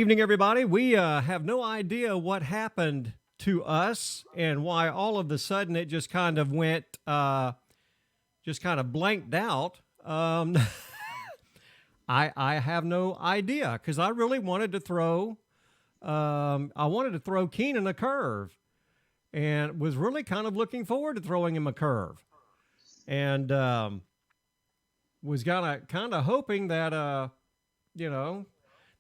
Evening, everybody. We have no idea what happened to us and why all of a sudden it just kind of went, just kind of blanked out. I have no idea because I really wanted to throw, I wanted to throw Keenan a curve and was really kind of looking forward to throwing him a curve and was kind of hoping that, you know,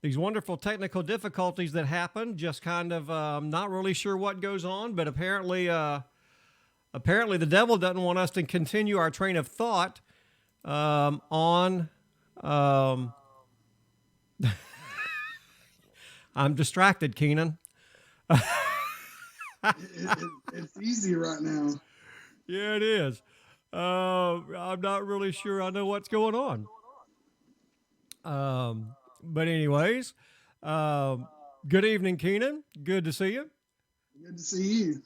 these wonderful technical difficulties that happen, just kind of not really sure what goes on, but apparently the devil doesn't want us to continue our train of thought on. Um, I'm distracted, Keenan. It's easy right now. Yeah, it is. I'm not really sure I know what's going on. But anyways, um, good evening, Keenan. Good to see you. Good to see you.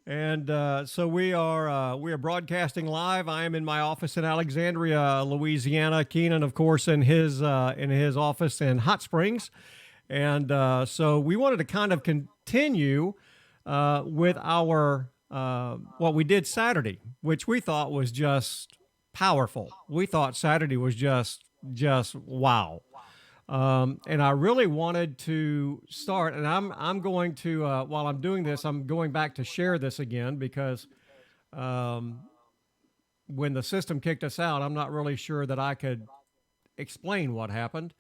And so we are broadcasting live. I am in my office in Alexandria, Louisiana. Keenan, of course, in his office in Hot Springs, and so we wanted to kind of continue with our what we did Saturday, which we thought was just powerful. We thought Saturday was just wow. And I really wanted to start, and I'm going to while I'm doing this, I'm going back to share this again because um, when the system kicked us out, I'm not really sure that I could explain what happened.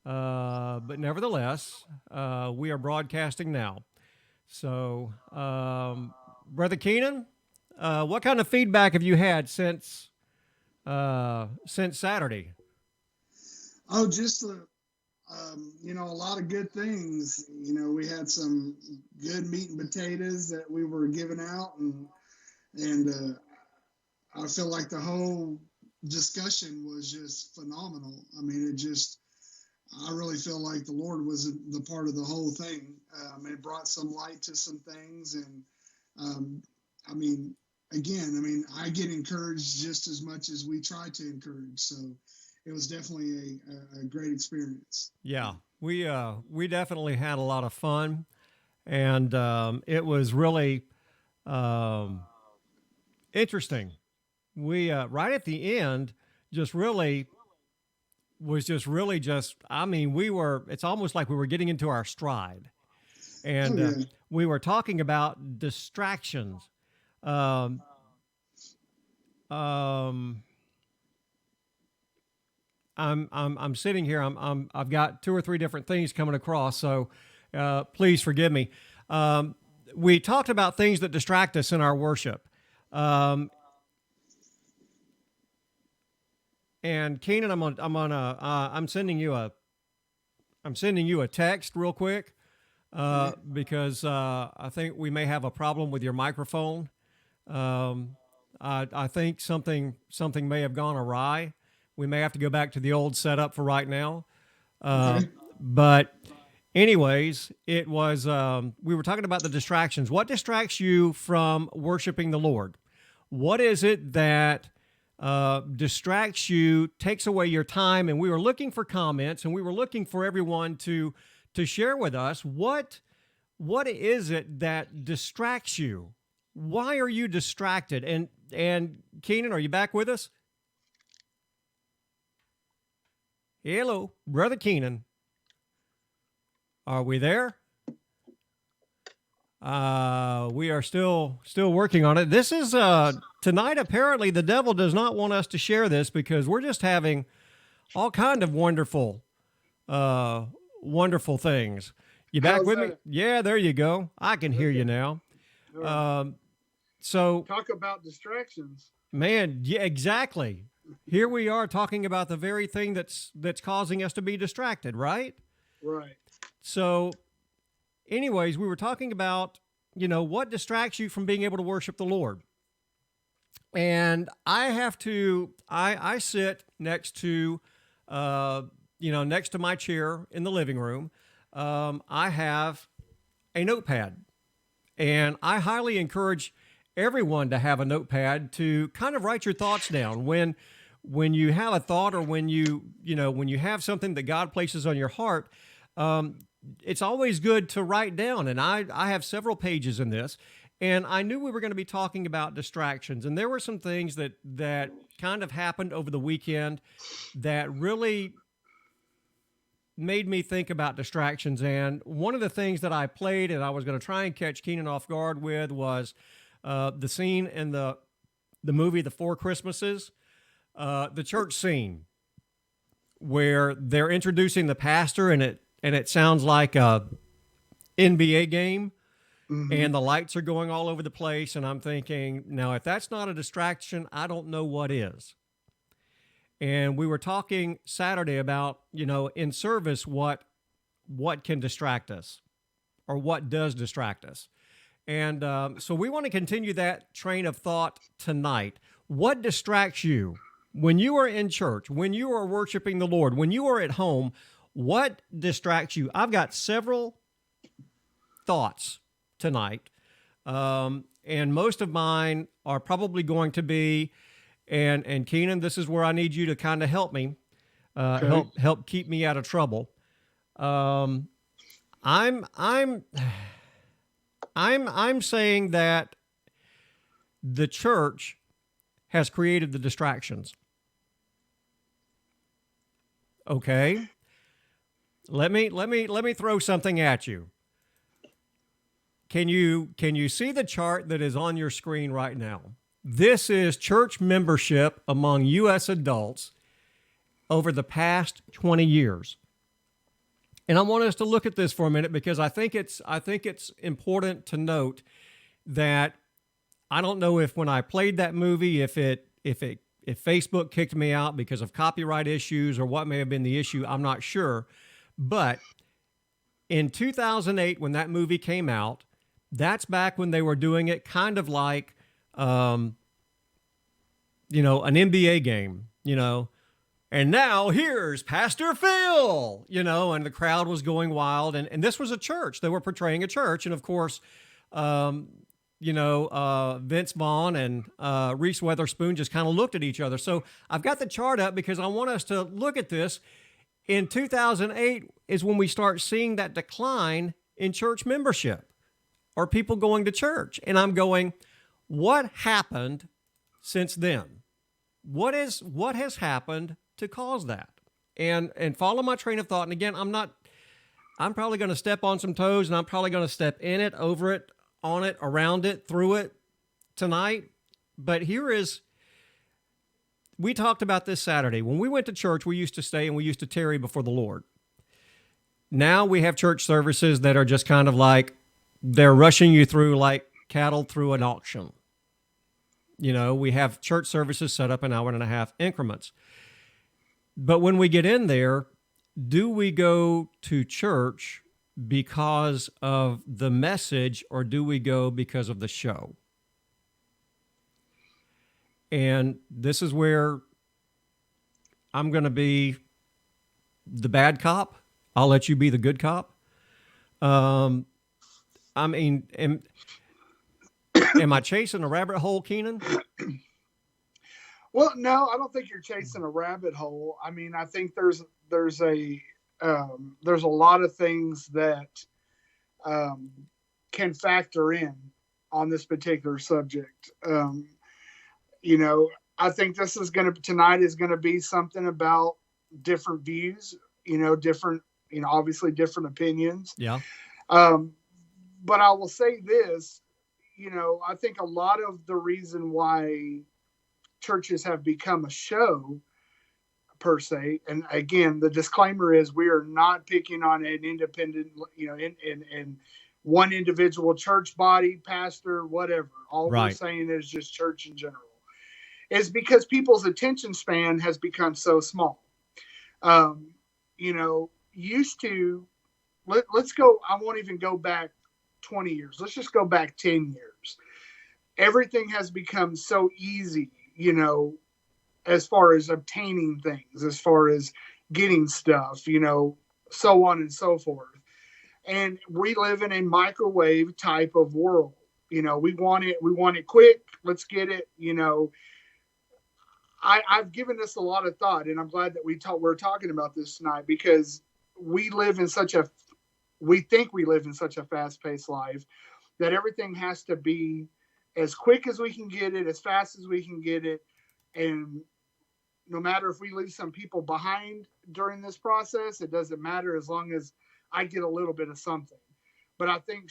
But nevertheless, we are broadcasting now. So, Brother Keenan, what kind of feedback have you had since Saturday? Oh, just a lot of good things. We had some good meat and potatoes that we were giving out, and I feel like the whole discussion was just phenomenal. I mean, I really feel like the Lord was the part of the whole thing. It brought some light to some things, and um, I mean, I get encouraged just as much as we try to encourage. So it was definitely a great experience. Yeah, we definitely had a lot of fun, and it was really um, interesting. We right at the end just really was just really just. I mean, we were. It's almost like we were getting into our stride, Oh and yeah. we were talking about distractions. Um, um, I'm sitting here. I've got two or three different things coming across. So please forgive me. Um, we talked about things that distract us in our worship. Um, and Keenan, I'm sending you a text real quick Okay. because I think we may have a problem with your microphone. Um, I think something may have gone awry. We may have to go back to the old setup for right now. Okay. But anyways, it was we were talking about the distractions. What distracts you from worshiping the Lord? What is it that distracts you, takes away your time? And we were looking for comments, and we were looking for everyone to share with us what is it that distracts you? Why are you distracted? And Keenan, are you back with us? Hello, Brother Keenan. Are we there? We are still working on it. This is tonight. Apparently, the devil does not want us to share this because we're just having all kind of uh, wonderful things. You back How's with me? that? Yeah, there you go. I can hear you Okay. now. All right. Um, so, Talk about distractions. man, yeah, exactly. Here we are talking about the very thing that's causing us to be distracted, right? Right. So, anyways, we were talking about, what distracts you from being able to worship the Lord. And I sit next to, next to my chair in the living room. I have a notepad. And I highly encourage everyone to have a notepad to kind of write your thoughts down when you have a thought or when you have something that God places on your heart. it's always good to write down. And I have several pages in this, and I knew we were going to be talking about distractions. And there were some things that kind of happened over the weekend that really made me think about distractions. And one of the things that I played and I was going to try and catch Keenan off guard with was the scene in the movie The Four Christmases, the church scene where they're introducing the pastor, and it sounds like a NBA game, and the lights are going all over the place. And I'm thinking, now, if that's not a distraction, I don't know what is. And we were talking Saturday about, in service, what can distract us, or what does distract us. And so we want to continue that train of thought tonight. What distracts you when you are in church, when you are worshiping the Lord, when you are at home? What distracts you? I've got several thoughts tonight, and most of mine are probably going to be, and Keenan, this is where I need you to kind of help me, Okay. help keep me out of trouble. I'm saying that the church has created the distractions. Okay. Let me throw something at you. Can you see the chart that is on your screen right now? This is church membership among U.S. adults over the past 20 years. And I want us to look at this for a minute, because I think it's important to note that I don't know if when I played that movie, if Facebook kicked me out because of copyright issues or what may have been the issue, I'm not sure. But in 2008, when that movie came out, that's back when they were doing it kind of like, an NBA game, and now here's Pastor Phil, and the crowd was going wild. And this was a church. They were portraying a church. And of course, Vince Vaughn and Reese Witherspoon just kind of looked at each other. So I've got the chart up because I want us to look at this. In 2008 is when we start seeing that decline in church membership or people going to church. And I'm going, what happened since then? What has happened to cause that? And follow my train of thought. And again, I'm probably going to step on some toes, and I'm probably going to step in it, over it, on it, around it, through it tonight. But we talked about this Saturday. When we went to church, we used to stay and we used to tarry before the Lord. Now we have church services that are just kind of like, they're rushing you through like cattle through an auction. We have church services set up in 1.5 hour increments. But when we get in there, do we go to church because of the message, or do we go because of the show? And this is where I'm going to be the bad cop. I'll let you be the good cop. Am I chasing a rabbit hole, Keenan? Well, no, I don't think you're chasing a rabbit hole. I mean, I think there's a lot of things that can factor in on this particular subject. I think tonight is going to be something about different views, different, obviously different opinions. Yeah. But I will say this, I think a lot of the reason why churches have become a show per se, and again, the disclaimer is we are not picking on an independent, in one individual church body, pastor, whatever. All Right. we're saying is just church in general. Is because people's attention span has become so small. Used to, let's go, I won't even go back 20 years. Let's just go back 10 years. Everything has become so easy, as far as obtaining things, as far as getting stuff, so on and so forth. And we live in a microwave type of world. We want it quick. Let's get it, I've given this a lot of thought, and I'm glad that we're talking about this tonight, because we live in such a we think we live in such a fast-paced life that everything has to be as quick as we can get it, as fast as we can get it. And no matter if we leave some people behind during this process, it doesn't matter as long as I get a little bit of something. But I think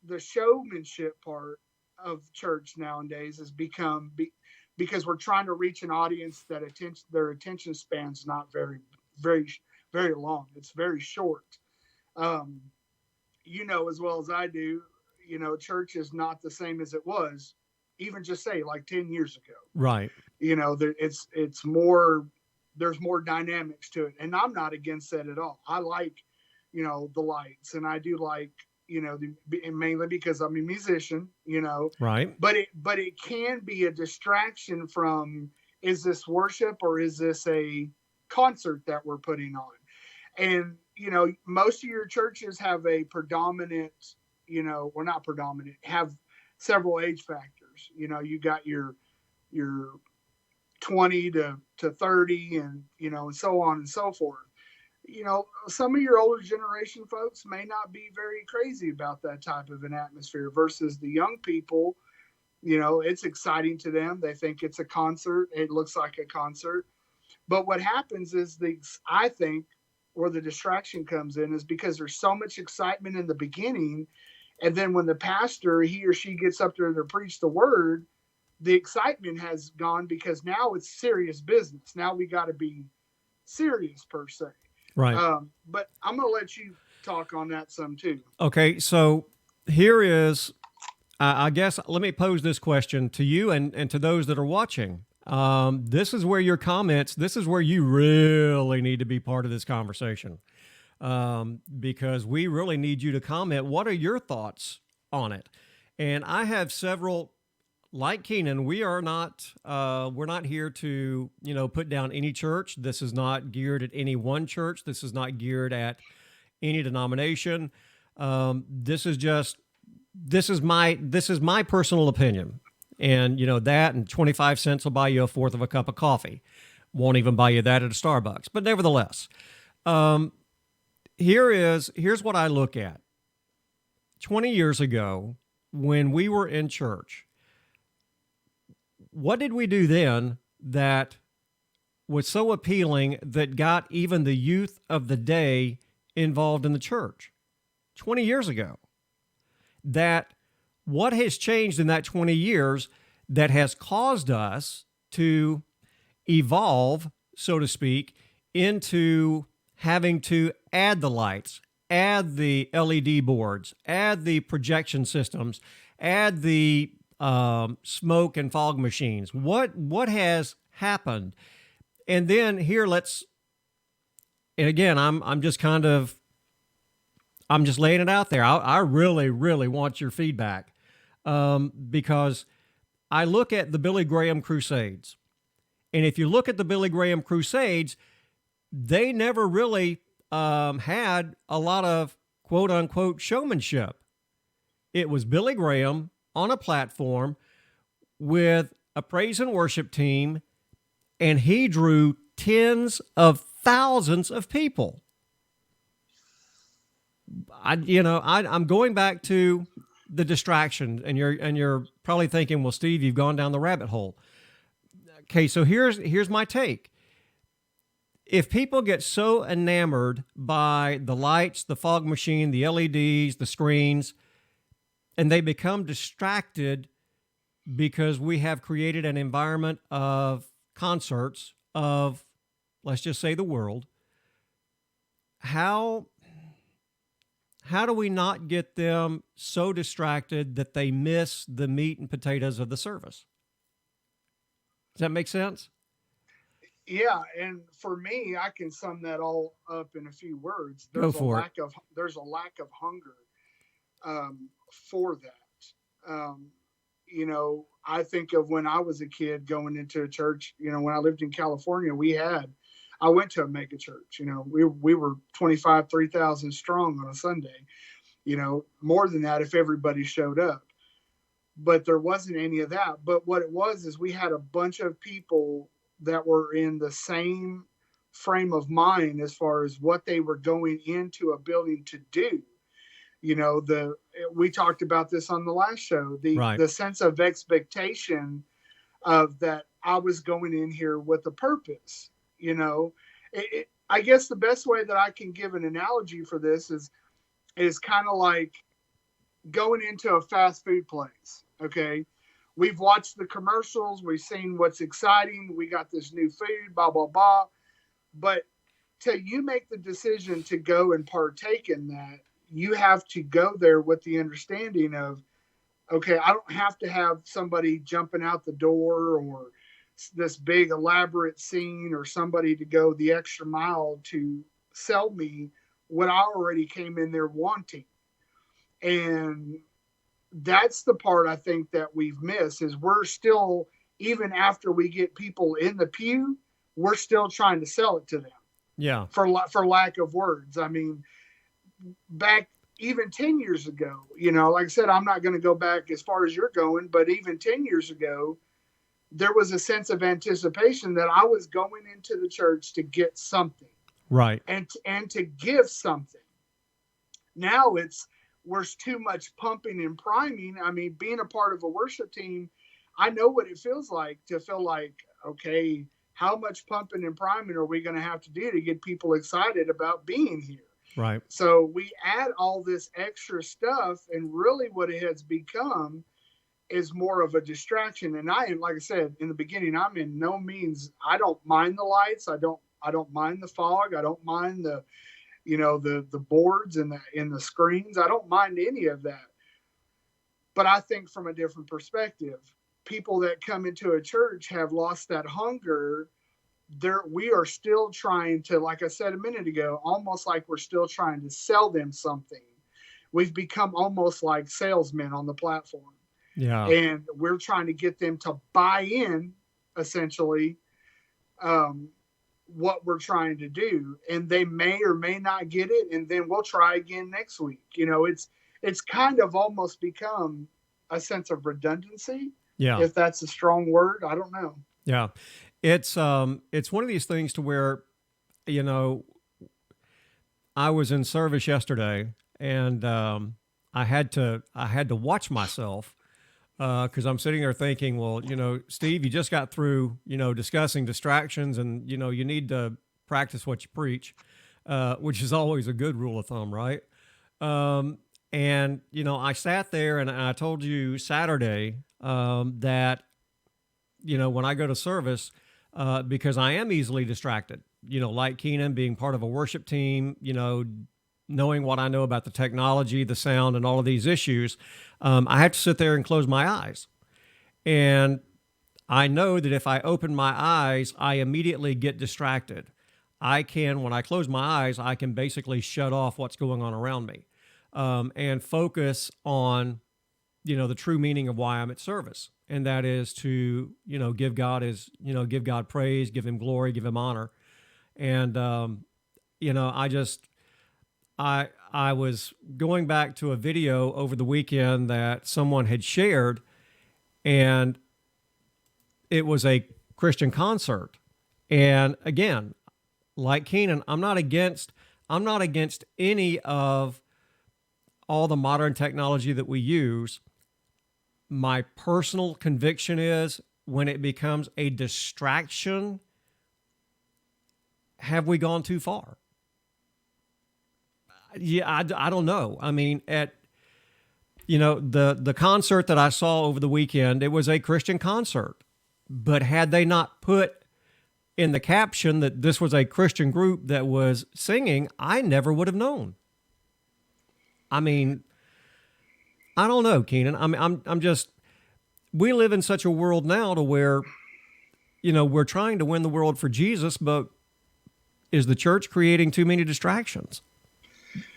the showmanship part of church nowadays has become because we're trying to reach an audience that their attention span's not very, very, very long. It's very short. You know, as well as I do, you know, church is not the same as it was, even just say like 10 years ago. Right. You know, it's more, there's more dynamics to it. And I'm not against that at all. I like, you know, the lights, and I do like, you know, mainly because I'm a musician, you know, Right. but it can be a distraction from, is this worship or is this a concert that we're putting on? And, you know, most of your churches have a predominant, you know, well, not predominant, have several age factors. You know, you got your 20 to 30 and, you know, and so on and so forth. You know, some of your older generation folks may not be very crazy about that type of an atmosphere versus the young people. You know, it's exciting to them. They think it's a concert. It looks like a concert. But what happens is I think where the distraction comes in is because there's so much excitement in the beginning. And then when the pastor, he or she gets up there to preach the word, the excitement has gone because now it's serious business. Now we got to be serious per se. Right. But I'm going to let you talk on that some too. Okay. So here is, I guess, let me pose this question to you and to those that are watching. This is where your comments, this is where you really need to be part of this conversation. Because we really need you to comment. What are your thoughts on it? And I have several, like Keenan, we're not here to, you know, put down any church. This is not geared at any one church. This is not geared at any denomination. This is my personal opinion. And, you know, that and 25 cents will buy you a fourth of a cup of coffee. Won't even buy you that at a Starbucks. But nevertheless, here's what I look at. 20 years ago, when we were in church, what did we do then that was so appealing that got even the youth of the day involved in the church? 20 years ago. That what has changed in that 20 years that has caused us to evolve, so to speak, into having to add the lights, add the LED boards, add the projection systems, add the smoke and fog machines. What has happened? And then here, and again, I'm just laying it out there. I really, really want your feedback because I look at the Billy Graham Crusades. And if you look at the Billy Graham Crusades, they never really had a lot of quote unquote showmanship. It was Billy Graham on a platform with a praise and worship team, and he drew tens of thousands of people. I'm going back to the distraction, and you're probably thinking, well, Steve, you've gone down the rabbit hole. Okay, so here's my take. If people get so enamored by the lights, the fog machine, the LEDs, the screens, and they become distracted because we have created an environment of concerts of, let's just say, the world, how do we not get them so distracted that they miss the meat and potatoes of the service? Does that make sense? Yeah, and for me, I can sum that all up in a few words. Go for it. There's a lack of hunger for that. You know, I think of when I was a kid going into a church. You know, when I lived in California, I went to a mega church. You know, we were 3,000 strong on a Sunday. You know, more than that if everybody showed up. But there wasn't any of that. But what it was is we had a bunch of people that were in the same frame of mind as far as what they were going into a building to do. We talked about this on the last show, Right. the sense of expectation of that I was going in here with a purpose. I guess the best way that I can give an analogy for this is kind of like going into a fast food place. Okay. We've watched the commercials. We've seen what's exciting. We got this new food, blah, blah, blah. But till you make the decision to go and partake in that, you have to go there with the understanding of, okay, I don't have to have somebody jumping out the door or this big elaborate scene or somebody to go the extra mile to sell me what I already came in there wanting. And that's the part I think that we've missed is we're still, even after we get people in the pew, we're still trying to sell it to them. Yeah. For lack of words. I mean, back even 10 years ago, like I said, I'm not going to go back as far as you're going, but even 10 years ago, there was a sense of anticipation that I was going into the church to get something. Right. And to give something. Now we're too much pumping and priming. I mean, being a part of a worship team, I know what it feels like to feel like, okay, how much pumping and priming are we going to have to do to get people excited about being here? Right. So we add all this extra stuff, and really what it has become is more of a distraction. And like I said in the beginning, I'm in no means, I don't mind the lights. I don't mind the fog. I don't mind the boards and the screens. I don't mind any of that. But I think from a different perspective, people that come into a church have lost that hunger. We are still trying to, like I said a minute ago, almost like we're still trying to sell them something. We've become almost like salesmen on the platform. Yeah. And we're trying to get them to buy in, essentially, what we're trying to do. And they may or may not get it. And then we'll try again next week. It's kind of almost become a sense of redundancy. Yeah. If that's a strong word, I don't know. Yeah. It's one of these things to where, I was in service yesterday and I had to watch myself because I'm sitting there thinking, well, Steve, you just got through, discussing distractions and, you need to practice what you preach, which is always a good rule of thumb, right? And, I sat there and I told you Saturday that, when I go to service, because I am easily distracted, like Keenan being part of a worship team, knowing what I know about the technology, the sound, and all of these issues, I have to sit there and close my eyes. And I know that if I open my eyes, I immediately get distracted. When I close my eyes, I can basically shut off what's going on around me and focus on, the true meaning of why I'm at service. And that is to, give God praise, give him glory, give him honor. And, I was going back to a video over the weekend that someone had shared, and it was a Christian concert. And again, like Keenan, I'm not against any of all the modern technology that we use. My personal conviction is when it becomes a distraction, have we gone too far? Yeah, I don't know. I mean, the concert that I saw over the weekend, it was a Christian concert. But had they not put in the caption that this was a Christian group that was singing, I never would have known. I mean, I don't know, Keenan. I'm just, we live in such a world now to where, we're trying to win the world for Jesus, but is the church creating too many distractions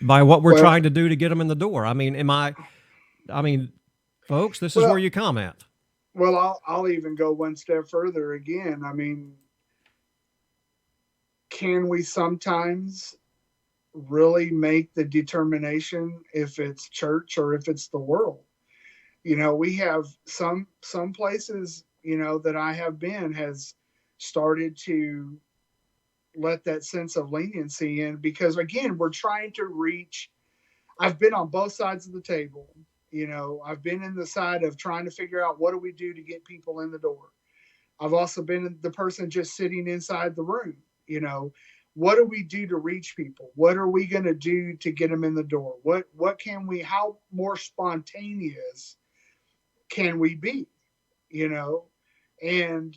by what we're trying to do to get them in the door? I mean, folks, this is where you comment. Well, I'll even go one step further again. I mean, can we sometimes really make the determination if it's church or if it's the world? We have some places, that I have been has started to let that sense of leniency in because, again, we're trying to reach. I've been on both sides of the table. You know, I've been in the side of trying to figure out what do we do to get people in the door. I've also been the person just sitting inside the room. You know, what do we do to reach people? What are we going to do to get them in the door? What can we? How more spontaneous can we be? You know, and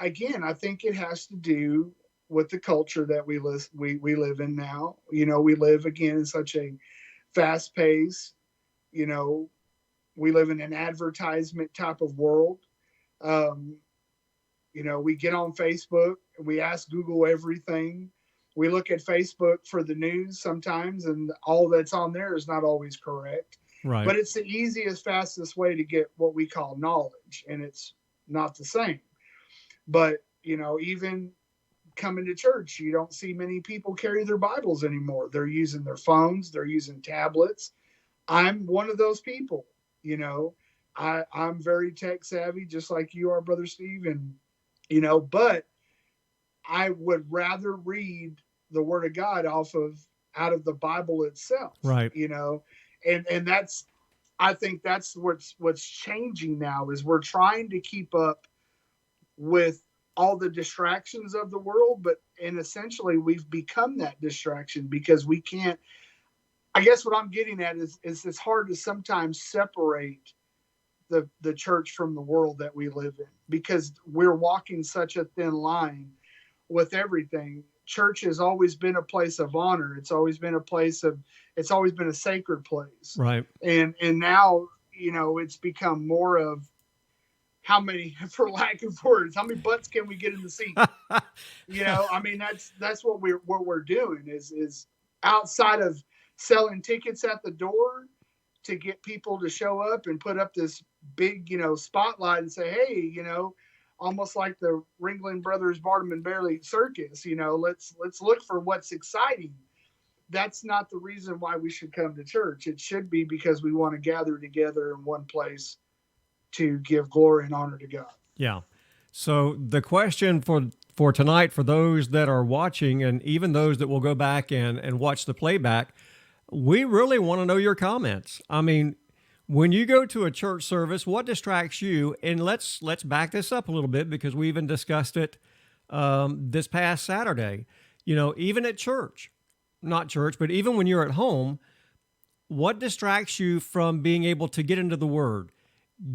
again, I think it has to do with the culture that we live in now. You know, we live again in such a fast pace. You know, we live in an advertisement type of world. Um, you know, we get on Facebook, we ask Google everything. We look at Facebook for the news sometimes, and all that's on there is not always correct. Right. But it's the easiest, fastest way to get what we call knowledge, and it's not the same. But, you know, even coming to church, you don't see many people carry their Bibles anymore. They're using their phones, they're using tablets. I'm one of those people. You know, I'm very tech savvy, just like you are, Brother Steve. And, you know, but I would rather read the Word of God out of the Bible itself. Right. You know, and that's, I think that's what's changing now is we're trying to keep up with all the distractions of the world, and essentially we've become that distraction because we can't. I guess what I'm getting at is it's hard to sometimes separate the church from the world that we live in because we're walking such a thin line with everything. Church has always been a place of honor. It's always been a sacred place. Right. And now, you know, it's become more of how many, for lack of words, how many butts can we get in the seat? You know, I mean, that's what we're doing is outside of selling tickets at the door to get people to show up and put up this big, you know, spotlight and say, hey, you know, almost like the Ringling Brothers Barnum and Bailey circus, you know, let's look for what's exciting. That's not the reason why we should come to church. It should be because we want to gather together in one place to give glory and honor to God. Yeah. So the question for tonight, for those that are watching and even those that will go back and watch the playback, we really want to know your comments. I mean, when you go to a church service, what distracts you? And let's back this up a little bit because we even discussed it this past Saturday. You know, even at church, not church, but even when you're at home, what distracts you from being able to get into the Word,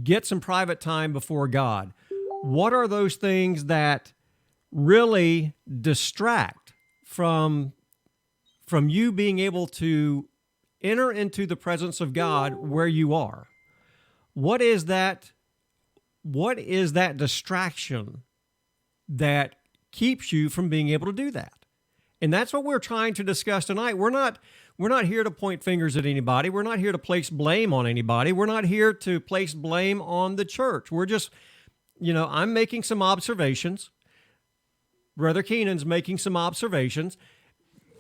get some private time before God? What are those things that really distract from you being able to enter into the presence of God where you are? What is that distraction that keeps you from being able to do that? And that's what we're trying to discuss tonight. We're not here to point fingers at anybody. We're not here to place blame on anybody. We're not here to place blame on the church. We're just, you know, I'm making some observations. Brother Keenan's making some observations.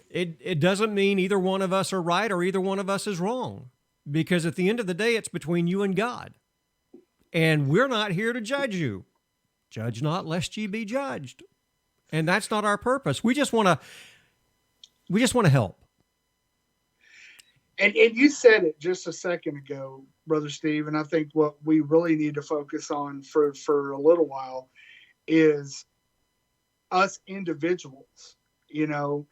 It doesn't mean either one of us are right or either one of us is wrong, because at the end of the day, it's between you and God. And we're not here to judge you. Judge not, lest ye be judged. And that's not our purpose. We just want to help. And you said it just a second ago, Brother Steve, and I think what we really need to focus on for a little while is us individuals. You know,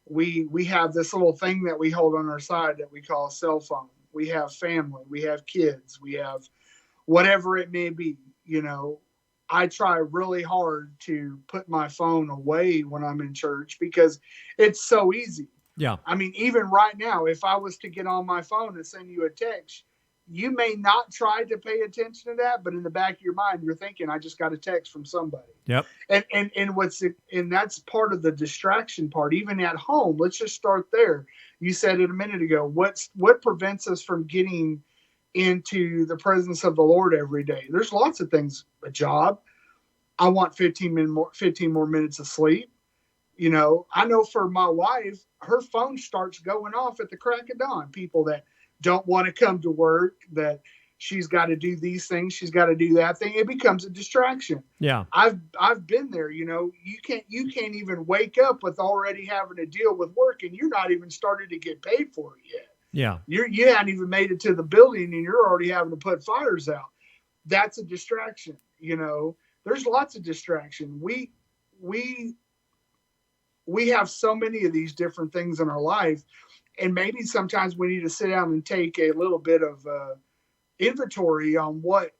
we have this little thing that we hold on our side that we call a cell phone. We have family, we have kids, we have whatever it may be. You know, I try really hard to put my phone away when I'm in church because it's so easy. Yeah. I mean, even right now, if I was to get on my phone and send you a text, you may not try to pay attention to that, but in the back of your mind, you're thinking, I just got a text from somebody. Yep. And that's part of the distraction part. Even at home, let's just start there. You said it a minute ago. What prevents us from getting into the presence of the Lord every day? There's lots of things. A job. I want 15 more minutes of sleep. You know, I know for my wife, her phone starts going off at the crack of dawn. People that don't want to come to work, that she's got to do these things, she's got to do that thing. It becomes a distraction. Yeah. I've been there. You know, you can't even wake up with already having to deal with work, and you're not even started to get paid for it yet. Yeah. You hadn't even made it to the building and you're already having to put fires out. That's a distraction. There's lots of distraction. We have so many of these different things in our life, and maybe sometimes we need to sit down and take a little bit of inventory on what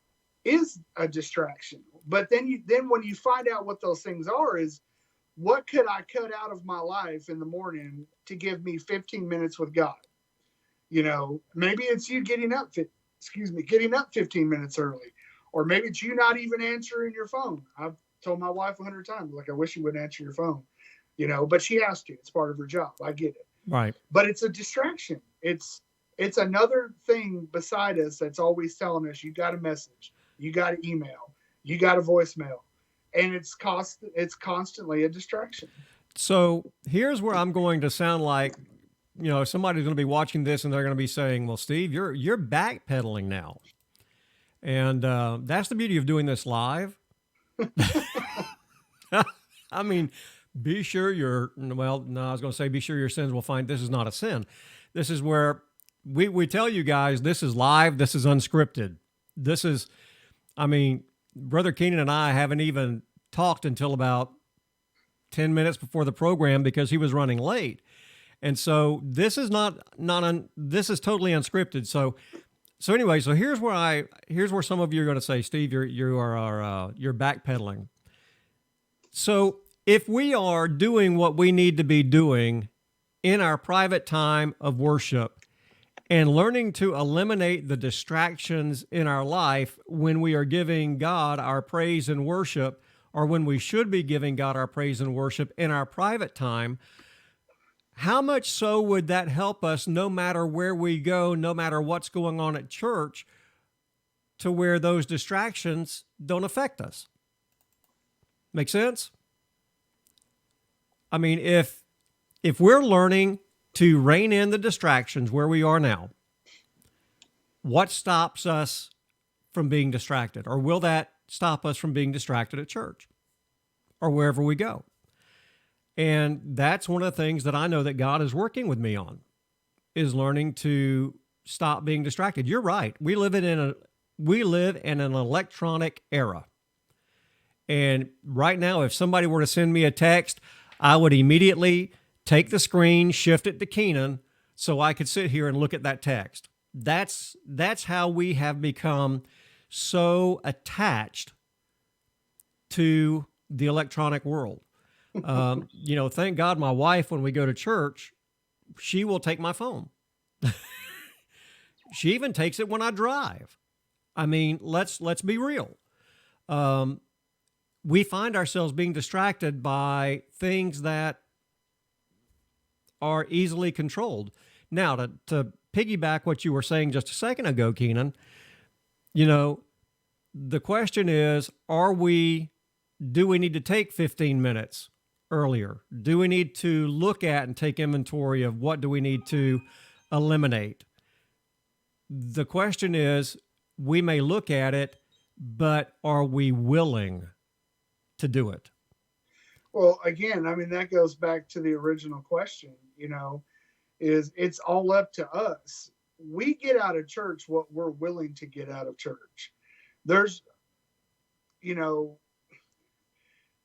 is a distraction. But then when you find out what those things are, is what could I cut out of my life in the morning to give me 15 minutes with God? Maybe it's you getting up 15 minutes early, or maybe it's you not even answering your phone. I've told my wife 100 times, like, I wish you wouldn't answer your phone, but she has to. It's part of her job. I get it. Right. But it's a distraction. It's another thing beside us that's always telling us, you got a message, you got an email, you got a voicemail, and it's constantly a distraction. So here's where I'm going to sound like, somebody's going to be watching this and they're going to be saying, well, Steve, you're backpedaling now. And that's the beauty of doing this live. I mean, be sure I was going to say, be sure your sins will find this is not a sin. This is where we tell you guys, this is live. This is unscripted. Brother Keenan and I haven't even talked until about 10 minutes before the program because he was running late. And so this is this is totally unscripted. So anyway, here's where some of you are going to say, Steve, you're backpedaling. So if we are doing what we need to be doing in our private time of worship and learning to eliminate the distractions in our life when we are giving God our praise and worship, or when we should be giving God our praise and worship in our private time, how much so would that help us no matter where we go, no matter what's going on at church, to where those distractions don't affect us? Make sense? I mean, if we're learning to rein in the distractions where we are now, what stops us from being distracted? Or will that stop us from being distracted at church or wherever we go? And that's one of the things that I know that God is working with me on, is learning to stop being distracted. You're right. We live in an electronic era. And right now, if somebody were to send me a text, I would immediately take the screen, shift it to Keenan, so I could sit here and look at that text. That's how we have become so attached to the electronic world. Thank God my wife, when we go to church, she will take my phone. She even takes it when I drive. I mean, let's be real. We find ourselves being distracted by things that are easily controlled. Now, to piggyback what you were saying just a second ago, Keenan, the question is, do we need to take 15 minutes earlier? Do we need to look at and take inventory of what do we need to eliminate? The question is, we may look at it, but are we willing to do it? Well, again, that goes back to the original question, is it's all up to us. We get out of church what we're willing to get out of church. There's,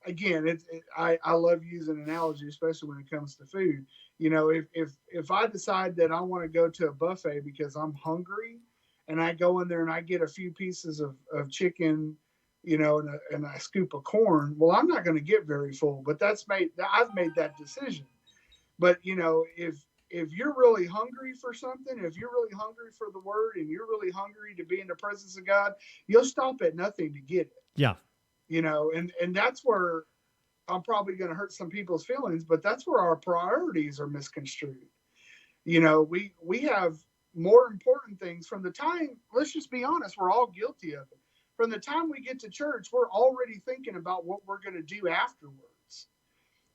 again, I love using analogy, especially when it comes to food. If I decide that I want to go to a buffet because I'm hungry, and I go in there and I get a few pieces of chicken, and a scoop of corn, well, I'm not going to get very full, but I've made that decision. But, if you're really hungry for something, if you're really hungry for the word and you're really hungry to be in the presence of God, you'll stop at nothing to get it. Yeah. And that's where I'm probably going to hurt some people's feelings, but that's where our priorities are misconstrued. We have more important things from the time, let's just be honest, we're all guilty of it. From the time we get to church, we're already thinking about what we're going to do afterwards.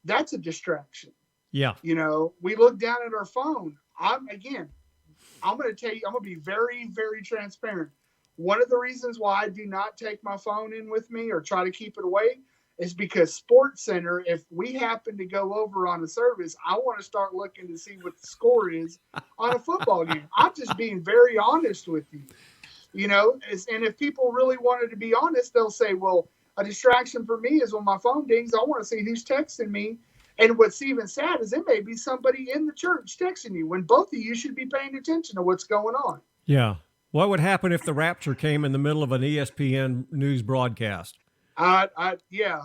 That's a distraction. Yeah. We look down at our phone. I'm going to tell you, I'm going to be very, very transparent. One of the reasons why I do not take my phone in with me or try to keep it away is because Sports Center, if we happen to go over on a service, I want to start looking to see what the score is on a football game. I'm just being very honest with you. And if people really wanted to be honest, they'll say, well, a distraction for me is when my phone dings, I want to see who's texting me. And what's even sad is it may be somebody in the church texting you when both of you should be paying attention to what's going on. Yeah. What would happen if the rapture came in the middle of an ESPN news broadcast? Yeah.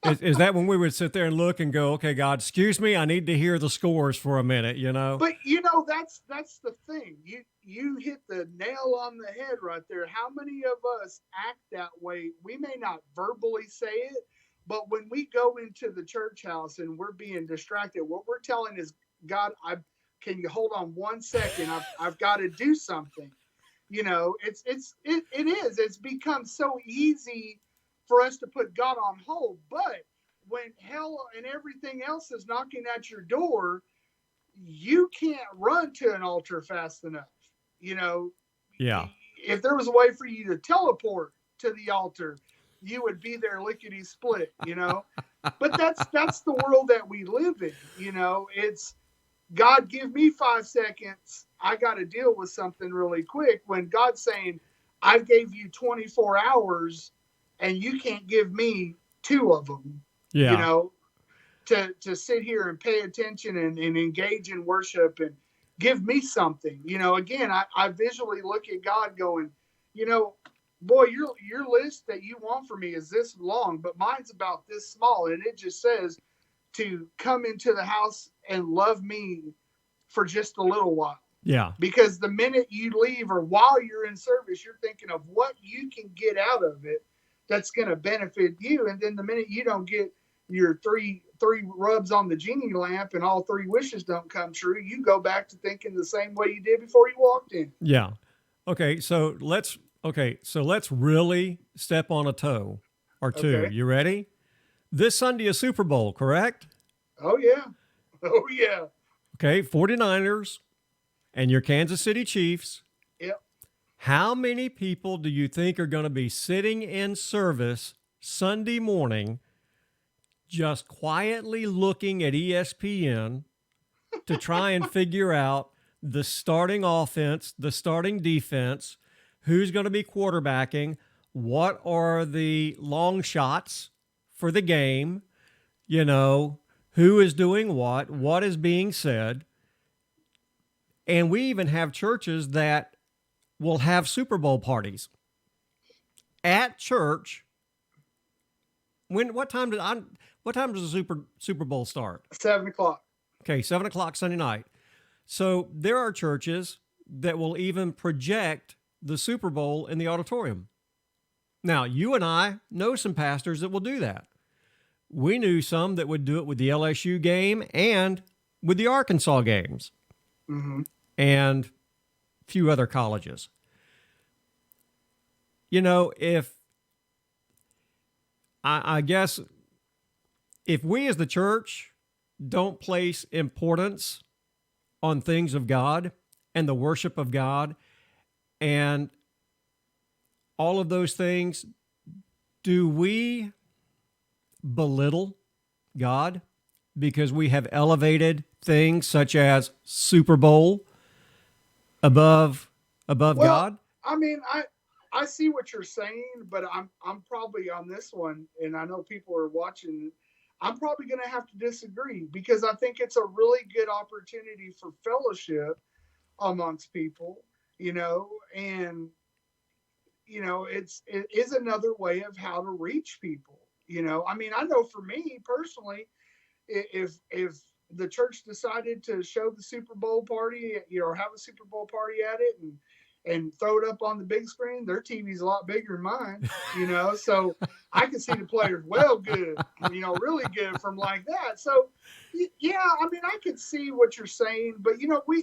Is that when we would sit there and look and go, okay, God, excuse me, I need to hear the scores for a minute, But that's the thing. You hit the nail on the head right there. How many of us act that way? We may not verbally say it, but when we go into the church house and we're being distracted, what we're telling is, God, can you hold on 1 second? I've got to do something. It's become so easy for us to put God on hold. But when hell and everything else is knocking at your door, you can't run to an altar fast enough. Yeah. If there was a way for you to teleport to the altar, you would be there lickety split, But that's the world that we live in. It's God, give me 5 seconds. I got to deal with something really quick. When God's saying, I gave you 24 hours and you can't give me 2 of them, to sit here and pay attention and engage in worship and give me something. Again, I visually look at God going, boy, your list that you want for me is this long, but mine's about this small. And it just says to come into the house and love me for just a little while. Yeah. Because the minute you leave or while you're in service, you're thinking of what you can get out of it that's going to benefit you. And then the minute you don't get your three rubs on the genie lamp and all 3 wishes don't come true, you go back to thinking the same way you did before you walked in. Yeah. Okay. So let's really step on a toe or two. Okay. You ready? This Sunday is Super Bowl, correct? Oh yeah. Oh yeah. Okay. 49ers and your Kansas City Chiefs. Yep. How many people do you think are going to be sitting in service Sunday morning just quietly looking at ESPN to try and figure out the starting offense, the starting defense, who's going to be quarterbacking, what are the long shots for the game, who is doing what is being said. And we even have churches that will have Super Bowl parties at church. What time does the Super Bowl start? 7:00. Okay, 7:00 Sunday night. So there are churches that will even project the Super Bowl in the auditorium. Now, you and I know some pastors that will do that. We knew some that would do it with the LSU game and with the Arkansas games. Mm-hmm. And a few other colleges. If I guess if we as the church don't place importance on things of God and the worship of God and all of those things, do we belittle God because we have elevated things such as Super Bowl above God? I mean, I see what you're saying, but I'm probably on this one, and I know people are watching. I'm probably going to have to disagree because I think it's a really good opportunity for fellowship amongst people, and it is another way of how to reach people. I mean, I know for me personally, if the church decided to show the Super Bowl party, or have a Super Bowl party at it and throw it up on the big screen, their TV's a lot bigger than mine, so I can see the players good, really good from like that. So yeah, I mean, I could see what you're saying, but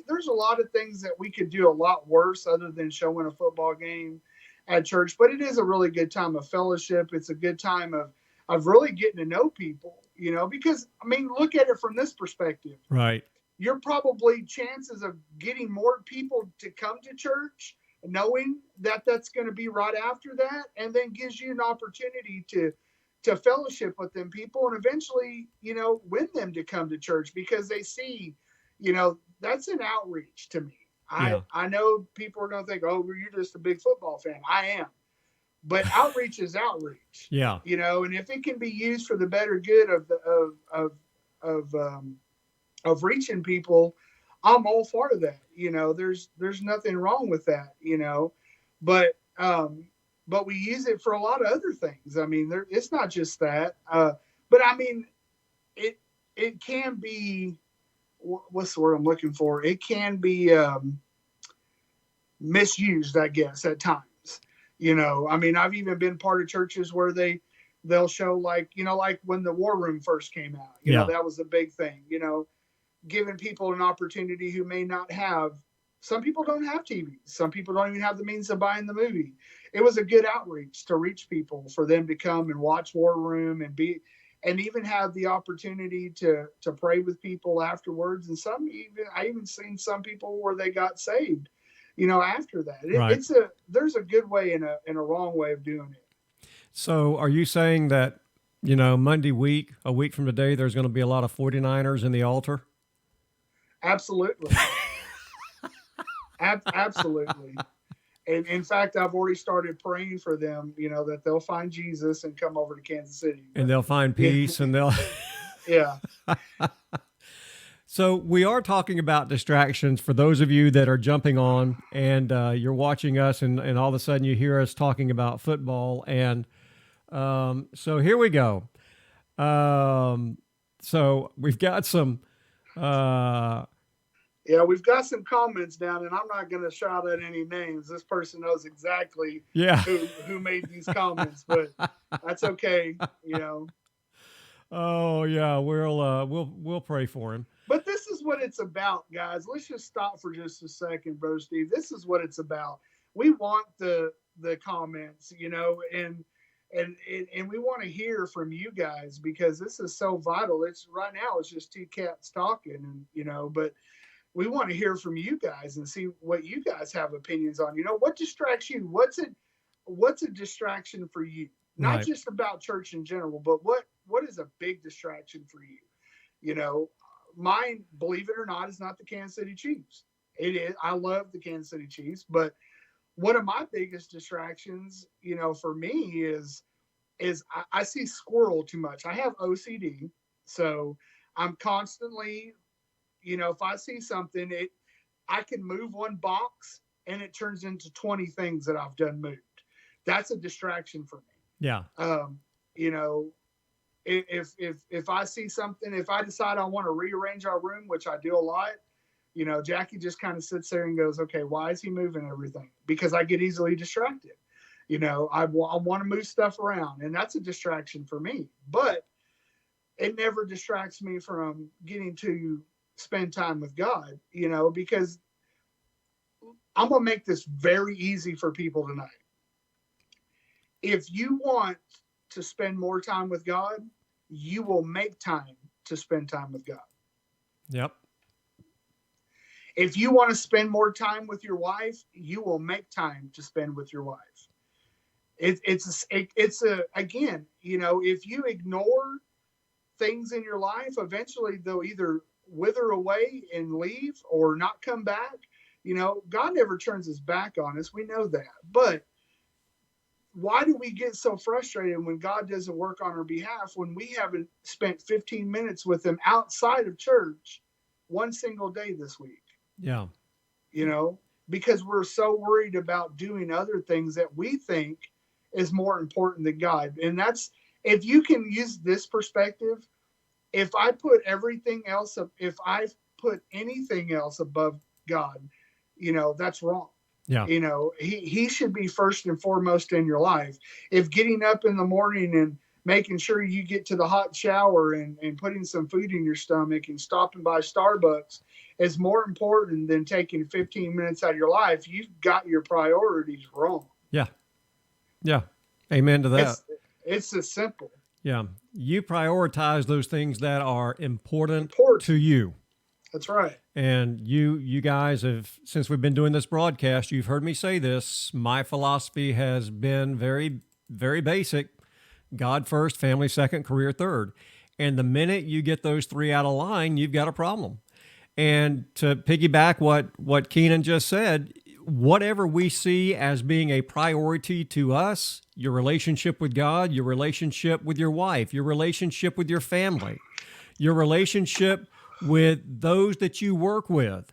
there's a lot of things that we could do a lot worse other than showing a football game at church, but it is a really good time of fellowship. It's a good time of really getting to know people, because I mean, look at it from this perspective. Right. You're probably chances of getting more people to come to church knowing that that's going to be right after that, and then gives you an opportunity to to fellowship with them people and eventually, win them to come to church because they see, that's an outreach to me. Yeah. I know people are going to think, oh, well, you're just a big football fan. I am. But outreach is outreach. Yeah. And if it can be used for the better good of reaching people, I'm all for that. There's nothing wrong with that, but we use it for a lot of other things. I mean, it's not just that. But I mean, it can be, what's the word I'm looking for? It can be misused, I guess, at times. I mean, I've even been part of churches where they'll show like when the War Room first came out, that was a big thing, giving people an opportunity who may not have. Some people don't have TVs. Some people don't even have the means of buying the movie. It was a good outreach to reach people for them to come and watch War Room and even have the opportunity to pray with people afterwards. And I even seen some people where they got saved, after that. Right. There's a good way and a wrong way of doing it. So are you saying that, Monday week, a week from today, there's going to be a lot of 49ers in the altar? Absolutely. Absolutely. And in fact, I've already started praying for them, that they'll find Jesus and come over to Kansas City. And they'll find peace and they'll. Yeah. So we are talking about distractions for those of you that are jumping on and you're watching us and all of a sudden you hear us talking about football. And so here we go. So we've got some. Yeah, we've got some comments down, and I'm not going to shout out any names. This person knows exactly who made these comments, but that's okay, Oh yeah, we'll pray for him. But this is what it's about, guys. Let's just stop for just a second, Brother Steve. This is what it's about. We want the comments, and we want to hear from you guys because this is so vital. Right now it's just two cats talking, and but we want to hear from you guys and see what you guys have opinions on. What distracts you? What's a distraction for you? Not Right. just about church in general, but what is a big distraction for you? Mine, believe it or not, is not the Kansas City Chiefs. It is. I love the Kansas City Chiefs, but one of my biggest distractions, for me is I see squirrel too much. I have OCD, so I'm constantly, if I see something, I can move one box and it turns into 20 things that I've done moved. That's a distraction for me. Yeah. If I see something, if I decide I want to rearrange our room, which I do a lot, Jackie just kind of sits there and goes, okay, why is he moving everything? Because I get easily distracted. I want to move stuff around, and that's a distraction for me. But it never distracts me from getting to spend time with God, because I'm going to make this very easy for people tonight. If you want to spend more time with God, you will make time to spend time with God. Yep. If you want to spend more time with your wife, you will make time to spend with your wife. Again, if you ignore things in your life, eventually they'll either wither away and leave or not come back. God never turns his back on us. We know that. But why do we get so frustrated when God doesn't work on our behalf when we haven't spent 15 minutes with him outside of church one single day this week? Yeah. Because we're so worried about doing other things that we think is more important than God. And that's, if you can use this perspective, if I put anything else above God, that's wrong. Yeah. He should be first and foremost in your life. If getting up in the morning and making sure you get to the hot shower and putting some food in your stomach and stopping by Starbucks is more important than taking 15 minutes out of your life, you've got your priorities wrong. Yeah. Yeah. Amen to that. It's as simple. Yeah. You prioritize those things that are important to you. That's right. And you guys have, since we've been doing this broadcast, you've heard me say this. My philosophy has been very, very basic. God first, family second, career third. And the minute you get those three out of line, you've got a problem. And to piggyback what Keenan just said, whatever we see as being a priority to us, your relationship with God, your relationship with your wife, your relationship with your family, your relationship with those that you work with,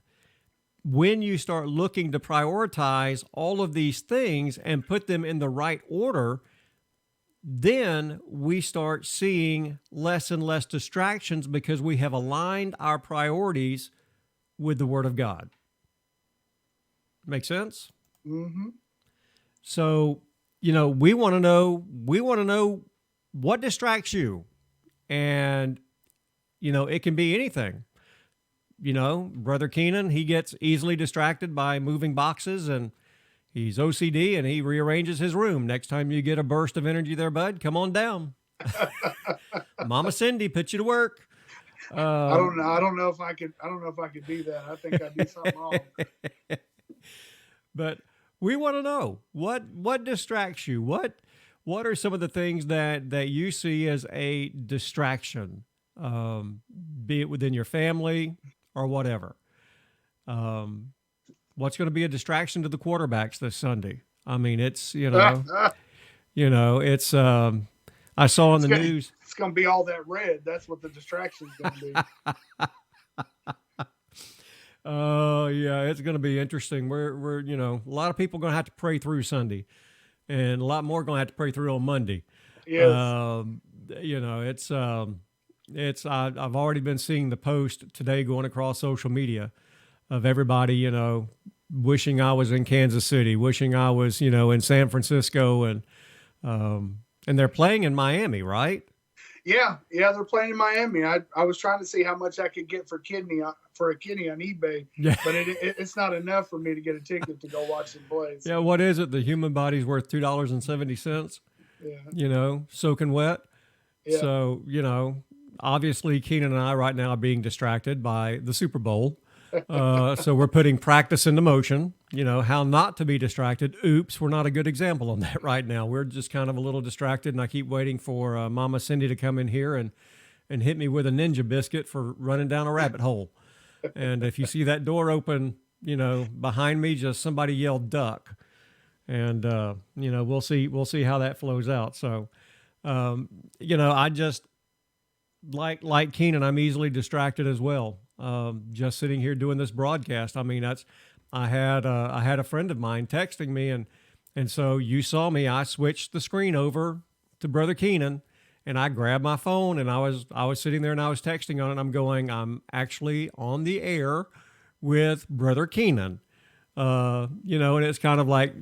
when you start looking to prioritize all of these things and put them in the right order, then we start seeing less and less distractions because we have aligned our priorities with the Word of God. Make sense? Mm-hmm. So, we want to know what distracts you. And, it can be anything. Brother Keenan, he gets easily distracted by moving boxes, and he's OCD and he rearranges his room. Next time you get a burst of energy there, bud, come on down. Mama Cindy put you to work. I don't know. I don't know if I could do that. I think I'd do something wrong. But we want to know what distracts you. What are some of the things that you see as a distraction, be it within your family or whatever? What's going to be a distraction to the quarterbacks this Sunday? I mean, it's it's. I saw on the news. It's going to be all that red. That's what the distraction is going to be. Oh yeah, it's going to be interesting. We're a lot of people are going to have to pray through Sunday, and a lot more going to have to pray through on Monday. Yes. It's I've already been seeing the post today going across social media of everybody, wishing I was in Kansas City, wishing I was, in San Francisco, and they're playing in Miami, right? Yeah, they're playing in Miami. I was trying to see how much I could get for a kidney on eBay, yeah. But it's not enough for me to get a ticket to go watch them play. So. Yeah, what is it? The human body's worth $2.70. Yeah, soaking wet. Yeah. So obviously Keenan and I right now are being distracted by the Super Bowl. So we're putting practice into motion, how not to be distracted. Oops, we're not a good example on that right now. We're just kind of a little distracted, and I keep waiting for Mama Cindy to come in here and hit me with a ninja biscuit for running down a rabbit hole. And if you see that door open, behind me, just somebody yell duck. And, we'll see how that flows out. So, I just, like Keenan, I'm easily distracted as well. Just sitting here doing this broadcast. I mean, I had a friend of mine texting me, and so you saw me. I switched the screen over to Brother Keenan, and I grabbed my phone, and I was sitting there and I was texting on it. I'm actually on the air with Brother Keenan. And it's kind of like,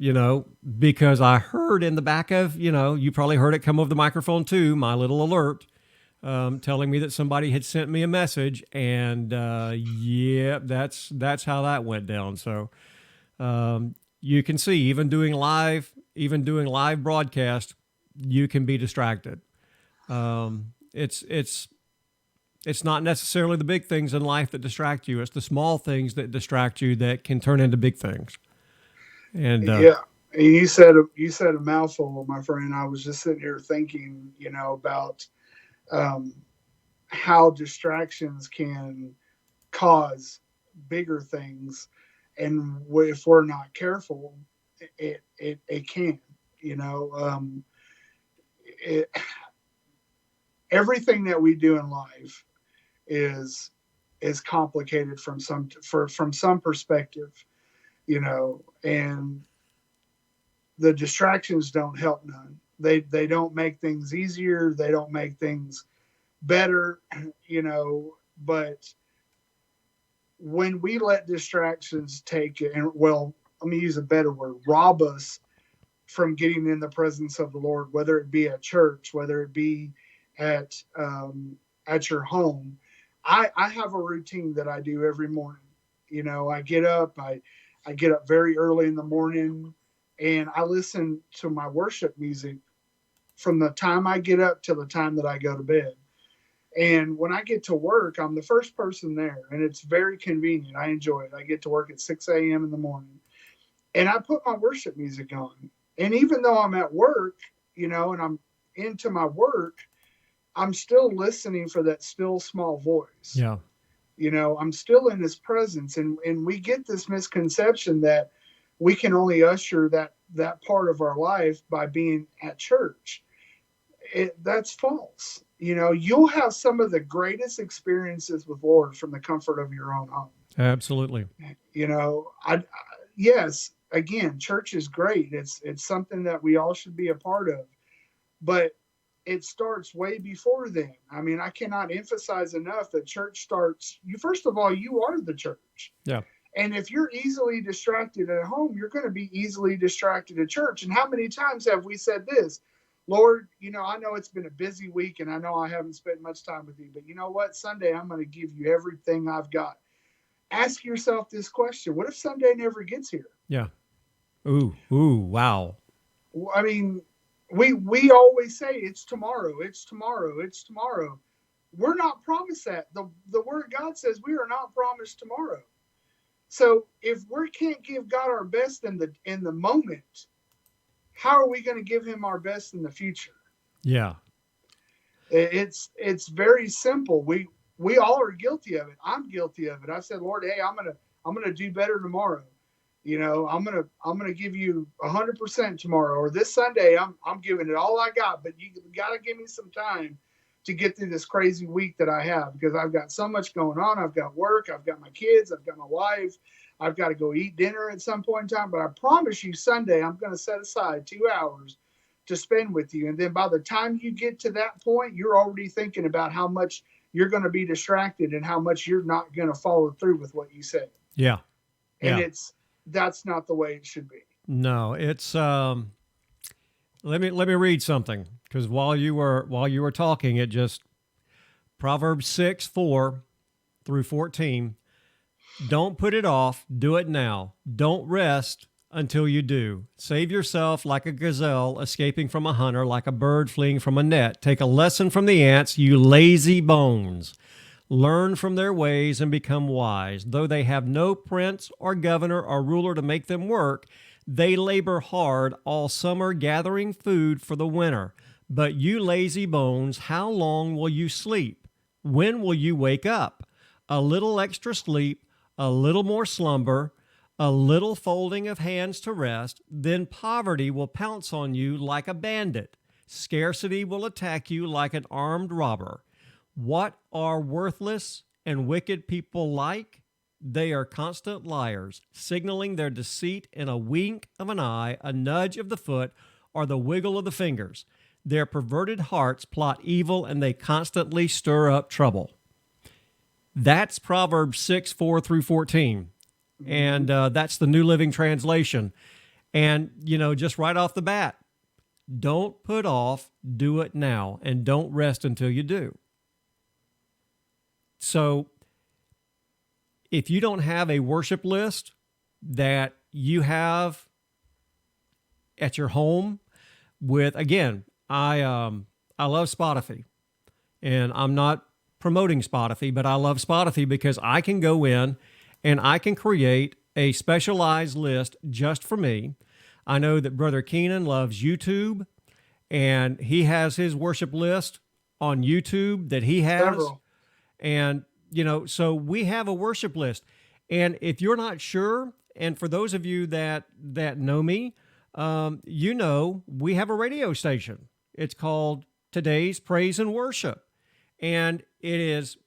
because I heard in the back of, you probably heard it come over the microphone too, my little alert. Telling me that somebody had sent me a message, and that's how that went down. So you can see, even doing live broadcast, you can be distracted. It's not necessarily the big things in life that distract you. It's the small things that distract you that can turn into big things. And you said a mouthful, my friend. I was just sitting here thinking, about how distractions can cause bigger things, and if we're not careful, it can. Everything that we do in life is complicated from some perspective, and the distractions don't help none. They don't make things easier. They don't make things better, but when we let distractions take it, and well, let me use a better word, rob us from getting in the presence of the Lord, whether it be at church, whether it be at your home. I have a routine that I do every morning. I get up very early in the morning, and I listen to my worship music from the time I get up till the time that I go to bed. And when I get to work, I'm the first person there, and it's very convenient. I enjoy it. I get to work at 6 a.m. in the morning, and I put my worship music on. And even though I'm at work, and into my work, I'm still listening for that still small voice. Yeah. I'm still in his presence. And we get this misconception that we can only usher that part of our life by being at church. That's false. You'll have some of the greatest experiences with Lord from the comfort of your own home. Absolutely. Yes, again, church is great. It's something that we all should be a part of, but it starts way before then. I mean, I cannot emphasize enough that church starts. First of all, you are the church. Yeah. And if you're easily distracted at home, you're going to be easily distracted at church. And how many times have we said this? Lord, I know it's been a busy week and I know I haven't spent much time with you, but you know what? Sunday, I'm going to give you everything I've got. Ask yourself this question. What if Sunday never gets here? Yeah. Ooh, wow. I mean, we always say it's tomorrow, it's tomorrow, it's tomorrow. We're not promised that. The word of God says we are not promised tomorrow. So if we can't give God our best in the moment, how are we going to give him our best in the future? Yeah. It's very simple. We all are guilty of it. I'm guilty of it. I said, Lord, hey, I'm gonna do better tomorrow. I'm gonna give you 100% tomorrow, or this Sunday I'm giving it all I got. But you gotta give me some time to get through this crazy week that I have, because I've got so much going on. I've got work, I've got my kids, I've got my wife, I've got to go eat dinner at some point in time. But I promise you, Sunday I'm going to set aside 2 hours to spend with you. And then by the time you get to that point, you're already thinking about how much you're going to be distracted and how much you're not going to follow through with what you said. Yeah. And that's not the way it should be. No, it's let me read something, because while you were talking, it just Proverbs 6:4-14. Don't put it off, do it now. Don't rest until you do. Save yourself like a gazelle escaping from a hunter, like a bird fleeing from a net. Take a lesson from the ants, you lazy bones. Learn from their ways and become wise. Though they have no prince or governor or ruler to make them work, they labor hard all summer gathering food for the winter. But you lazy bones, how long will you sleep? When will you wake up? A little extra sleep, a little more slumber, a little folding of hands to rest, then poverty will pounce on you like a bandit. Scarcity will attack you like an armed robber. What are worthless and wicked people like? They are constant liars, signaling their deceit in a wink of an eye, a nudge of the foot, or the wiggle of the fingers. Their perverted hearts plot evil, and they constantly stir up trouble. That's Proverbs 6:4-14. And that's the New Living Translation. And, just right off the bat, don't put off, do it now, and don't rest until you do. So if you don't have a worship list that you have at your home with, again, I love Spotify, and I'm not promoting Spotify, but I love Spotify because I can go in and I can create a specialized list just for me. I know that Brother Keenan loves YouTube, and he has his worship list on YouTube that he has. Several. And, so we have a worship list. And if you're not sure, and for those of you that know me, we have a radio station. It's called Today's Praise and Worship. And it is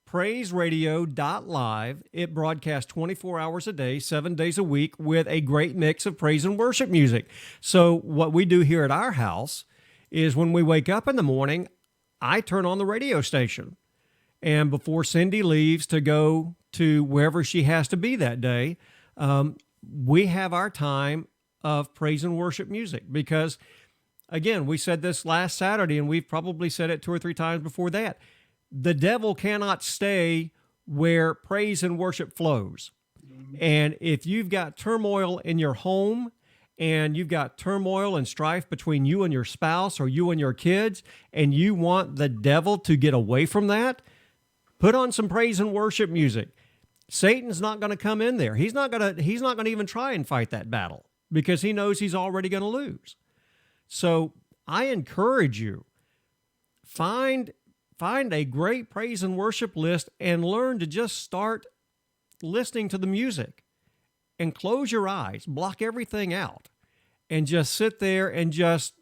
praiseradio.live. It broadcasts 24 hours a day, 7 days a week, with a great mix of praise and worship music. So what we do here at our house is when we wake up in the morning, I turn on the radio station. And before Cindy leaves to go to wherever she has to be that day, we have our time of praise and worship music. Because, again, we said this last Saturday, and we've probably said it 2 or 3 times before that. The devil cannot stay where praise and worship flows. And if you've got turmoil in your home, and you've got turmoil and strife between you and your spouse or you and your kids, and you want the devil to get away from that, put on some praise and worship music. Satan's not going to come in there. He's not going to even try and fight that battle, because he knows he's already going to lose. So I encourage you, find a great praise and worship list and learn to just start listening to the music and close your eyes, block everything out, and just sit there and just,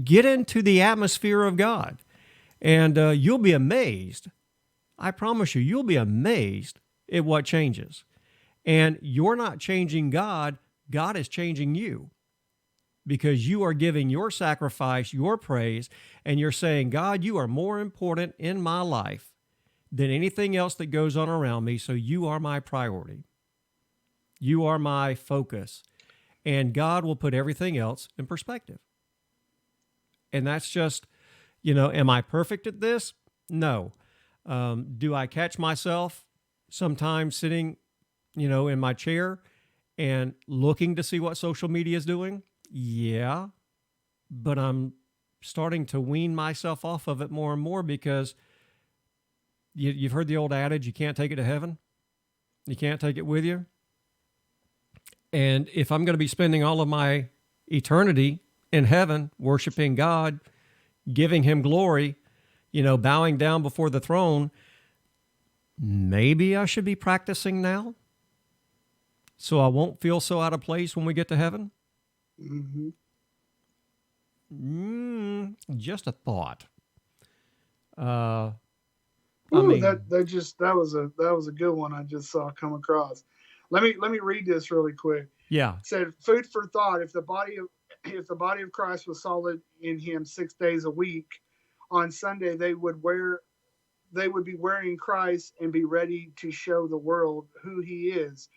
get into the atmosphere of God. And you'll be amazed. I promise you, you'll be amazed at what changes. And you're not changing God, God is changing you, because you are giving your sacrifice, your praise, and you're saying, God, you are more important in my life than anything else that goes on around me, so you are my priority. You are my focus. And God will put everything else in perspective. And that's just, am I perfect at this? No. Do I catch myself sometimes sitting, in my chair and looking to see what social media is doing? Yeah. But I'm starting to wean myself off of it more and more, because you've heard the old adage, you can't take it to heaven. You can't take it with you. And if I'm going to be spending all of my eternity in heaven, worshiping God, giving him glory, bowing down before the throne, maybe I should be practicing now so I won't feel so out of place when we get to heaven. Just a thought. That was a good one I just saw come across. Let me read this really quick. Yeah. It said, food for thought. If the body of Christ was solid in him 6 days a week, on Sunday they would be wearing Christ and be ready to show the world who he is.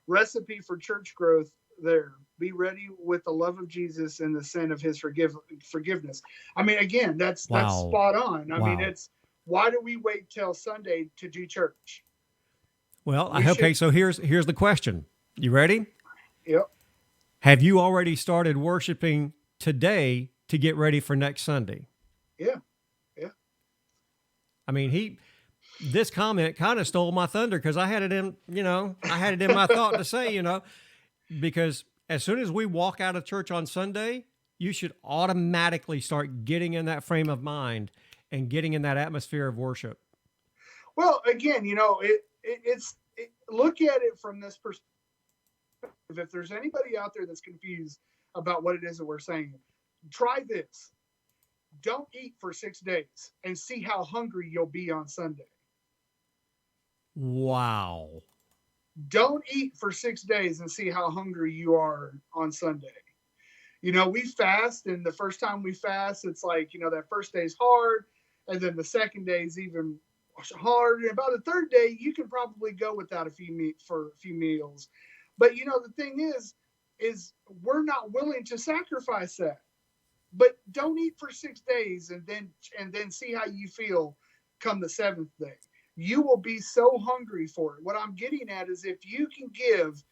Recipe for church growth there. Be ready with the love of Jesus and the sin of his forgiveness. I mean, again, that's spot on. I mean, it's, why do we wait till Sunday to do church? Well, okay, so here's the question. You ready? Yep. Have you already started worshiping today to get ready for next Sunday? Yeah. I mean, this comment kind of stole my thunder, because I had it in my thought to say, because as soon as we walk out of church on Sunday, you should automatically start getting in that frame of mind and getting in that atmosphere of worship. Well, again, look at it from this perspective. If there's anybody out there that's confused about what it is that we're saying, try this. Don't eat for 6 days and see how hungry you'll be on Sunday. Wow. Don't eat for 6 days and see how hungry you are on Sunday. We fast, and the first time we fast, it's like, that first day's hard, and then the second day is even hard, and about the third day, you can probably go without a few meals. But, the thing is we're not willing to sacrifice that. But don't eat for 6 days and then see how you feel come the seventh day. You will be so hungry for it. What I'm getting at is, if you can give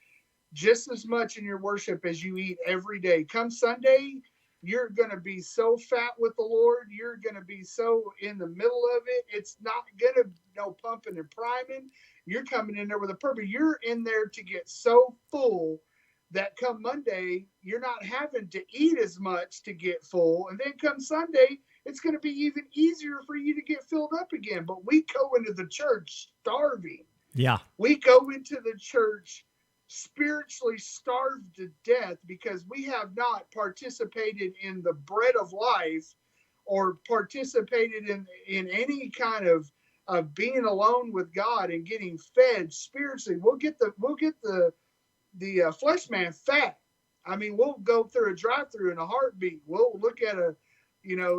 just as much in your worship as you eat every day, come Sunday, you're going to be so fat with the Lord. You're going to be so in the middle of it. It's not going to no pumping and priming. You're coming in there with a purpose. You're in there to get so full that come Monday, you're not having to eat as much to get full. And then come Sunday, it's going to be even easier for you to get filled up again. But we go into the church starving. Yeah. We go into the church spiritually starved to death because we have not participated in the bread of life or participated in any kind of being alone with God and getting fed spiritually. We'll get the flesh man fat. I mean, we'll go through a drive-through in a heartbeat. We'll look at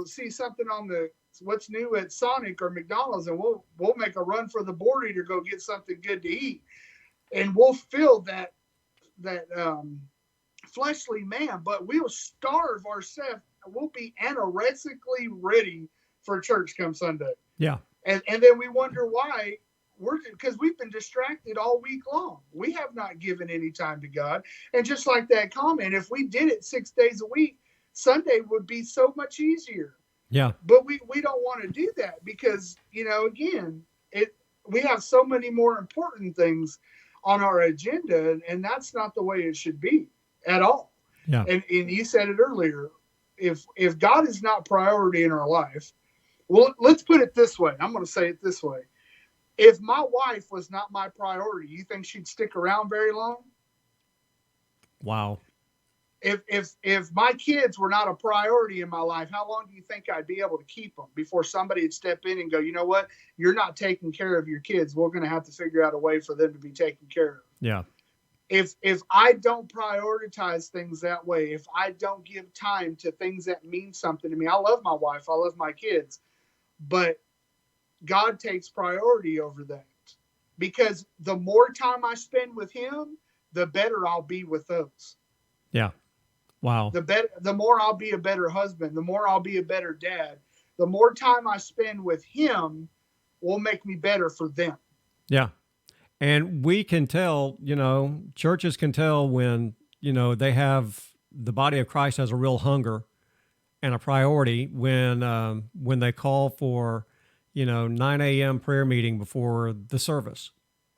see something on what's new at Sonic or McDonald's, and we'll make a run for the border to go get something good to eat. And we'll fill that fleshly man, but we'll starve ourselves. We'll be anorexically ready for church come Sunday. Yeah. And then we wonder why. Because we've been distracted all week long. We have not given any time to God. And just like that comment, if we did it 6 days a week, Sunday would be so much easier. Yeah. But we don't want to do that because, again, we have so many more important things on our agenda, and that's not the way it should be at all. Yeah. And you said it earlier, if God is not priority in our life, well, let's put it this way. I'm going to say it this way. If my wife was not my priority, you think she'd stick around very long? Wow. If my kids were not a priority in my life, how long do you think I'd be able to keep them before somebody would step in and go, you know what? You're not taking care of your kids. We're going to have to figure out a way for them to be taken care of. Yeah. If I don't prioritize things that way, if I don't give time to things that mean something to me, I love my wife, I love my kids, but God takes priority over that, because the more time I spend with him, the better I'll be with those. Yeah. Wow. The more I'll be a better husband, the more I'll be a better dad, the more time I spend with him will make me better for them. Yeah. And we can tell, churches can tell when, they have the body of Christ has a real hunger and a priority when they call for, 9 a.m. prayer meeting before the service.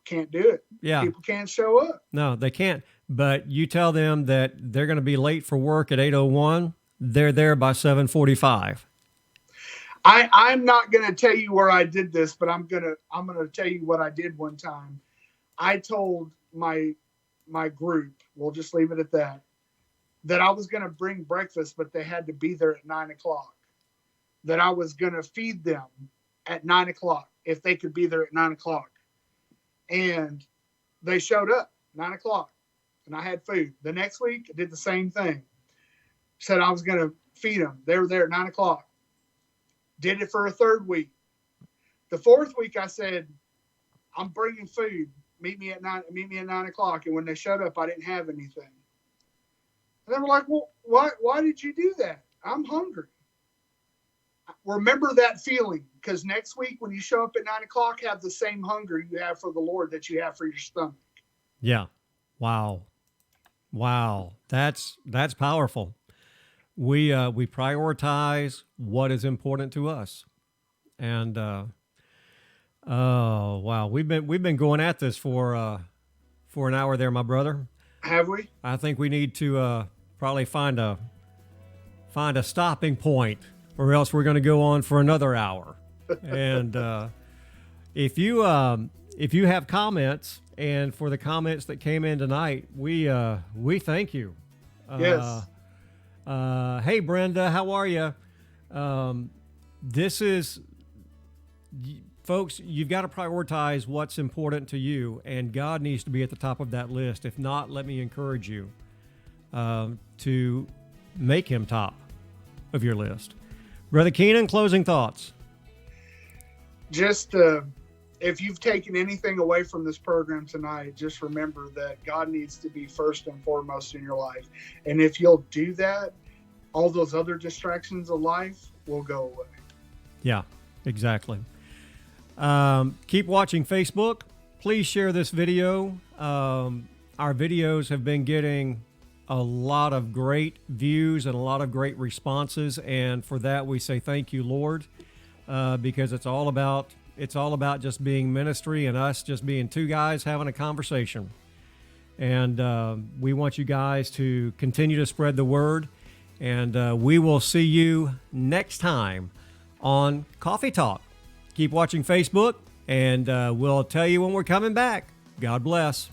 Can't do it. Yeah. People can't show up. No, they can't. But you tell them that they're going to be late for work at 8:01, they're there by 7:45. I'm not going to tell you where I did this, but I'm going to tell you what I did one time. I told my group, we'll just leave it at that I was going to bring breakfast, but they had to be there at 9:00. That I was going to feed them at 9:00 if they could be there at 9:00. And they showed up 9:00, and I had food. The next week, I did the same thing. Said I was going to feed them. They were there at 9:00. Did it for a third week. The fourth week, I said, I'm bringing food. Meet me at 9:00. And when they showed up, I didn't have anything. And they were like, well, why did you do that? I'm hungry. Remember that feeling, because next week when you show up at 9:00, have the same hunger you have for the Lord that you have for your stomach. Yeah. Wow. That's powerful. We prioritize what is important to us. And oh wow, we've been going at this for an hour there, my brother. Have we? I think we need to probably find a stopping point, or else we're going to go on for another hour. And if you have comments, and for the comments that came in tonight, we thank you. Yes. Hey Brenda, how are you? This is, folks, you've got to prioritize what's important to you, and God needs to be at the top of that list. If not, let me encourage you to make him top of your list. Brother Keenan, closing thoughts. Just if you've taken anything away from this program tonight, just remember that God needs to be first and foremost in your life. And if you'll do that, all those other distractions of life will go away. Yeah, exactly. Keep watching Facebook. Please share this video. Our videos have been getting a lot of great views and a lot of great responses. And for that, we say thank you, Lord, because it's all about just being ministry and us just being two guys having a conversation. And we want you guys to continue to spread the word. And we will see you next time on Coffee Talk. Keep watching Facebook, and we'll tell you when we're coming back. God bless.